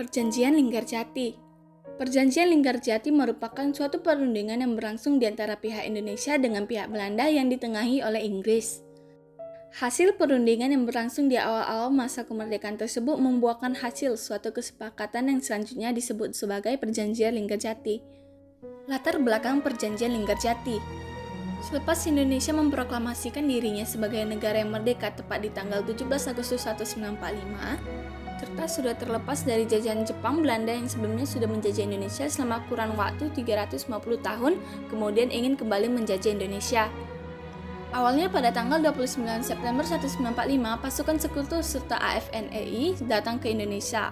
Perjanjian Linggarjati. Perjanjian Linggarjati merupakan suatu perundingan yang berlangsung di antara pihak Indonesia dengan pihak Belanda yang ditengahi oleh Inggris. Hasil perundingan yang berlangsung di awal-awal masa kemerdekaan tersebut membuahkan hasil suatu kesepakatan yang selanjutnya disebut sebagai Perjanjian Linggarjati. Latar belakang Perjanjian Linggarjati. Selepas Indonesia memproklamasikan dirinya sebagai negara yang merdeka tepat di tanggal 17 Agustus 1945, serta sudah terlepas dari jajahan Jepang Belanda yang sebelumnya sudah menjajah Indonesia selama kurun waktu 350 tahun, kemudian ingin kembali menjajah Indonesia. Awalnya pada tanggal 29 September 1945, pasukan sekutu serta AFNEI datang ke Indonesia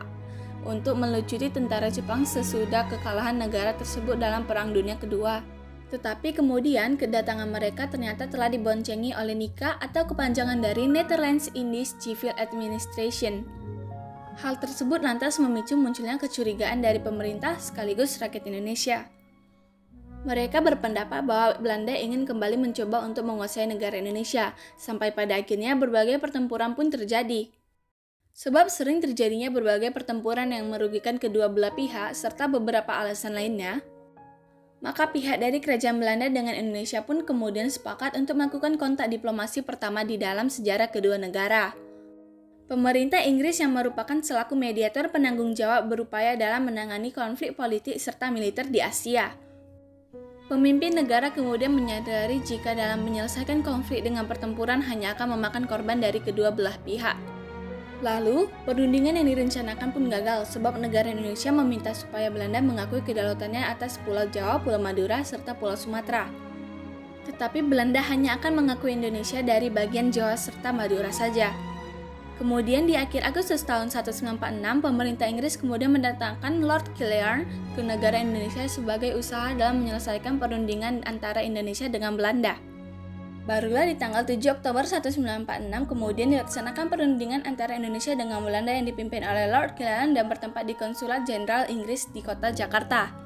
untuk melucuti tentara Jepang sesudah kekalahan negara tersebut dalam Perang Dunia Kedua. Tetapi kemudian kedatangan mereka ternyata telah diboncengi oleh NICA atau kepanjangan dari Netherlands Indies Civil Administration. Hal tersebut lantas memicu munculnya kecurigaan dari pemerintah sekaligus rakyat Indonesia. Mereka berpendapat bahwa Belanda ingin kembali mencoba untuk menguasai negara Indonesia, sampai pada akhirnya berbagai pertempuran pun terjadi. Sebab sering terjadinya berbagai pertempuran yang merugikan kedua belah pihak serta beberapa alasan lainnya, maka pihak dari kerajaan Belanda dengan Indonesia pun kemudian sepakat untuk melakukan kontak diplomasi pertama di dalam sejarah kedua negara. Pemerintah Inggris yang merupakan selaku mediator penanggung jawab berupaya dalam menangani konflik politik serta militer di Asia. Pemimpin negara kemudian menyadari jika dalam menyelesaikan konflik dengan pertempuran hanya akan memakan korban dari kedua belah pihak. Lalu, perundingan yang direncanakan pun gagal sebab negara Indonesia meminta supaya Belanda mengakui kedaulatannya atas Pulau Jawa, Pulau Madura, serta Pulau Sumatera. Tetapi Belanda hanya akan mengakui Indonesia dari bagian Jawa serta Madura saja. Kemudian di akhir Agustus tahun 1946, pemerintah Inggris kemudian mendatangkan Lord Killearn ke negara Indonesia sebagai usaha dalam menyelesaikan perundingan antara Indonesia dengan Belanda. Barulah di tanggal 7 Oktober 1946 kemudian dilaksanakan perundingan antara Indonesia dengan Belanda yang dipimpin oleh Lord Killearn dan bertempat di Konsulat Jenderal Inggris di kota Jakarta.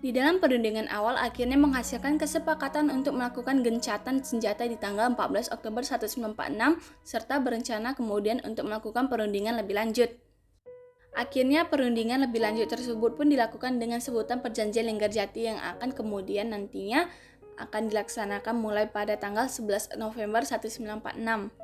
Di dalam perundingan awal akhirnya menghasilkan kesepakatan untuk melakukan gencatan senjata di tanggal 14 Oktober 1946 serta berencana kemudian untuk melakukan perundingan lebih lanjut. Akhirnya perundingan lebih lanjut tersebut pun dilakukan dengan sebutan Perjanjian Linggarjati yang akan kemudian nantinya akan dilaksanakan mulai pada tanggal 11 November 1946.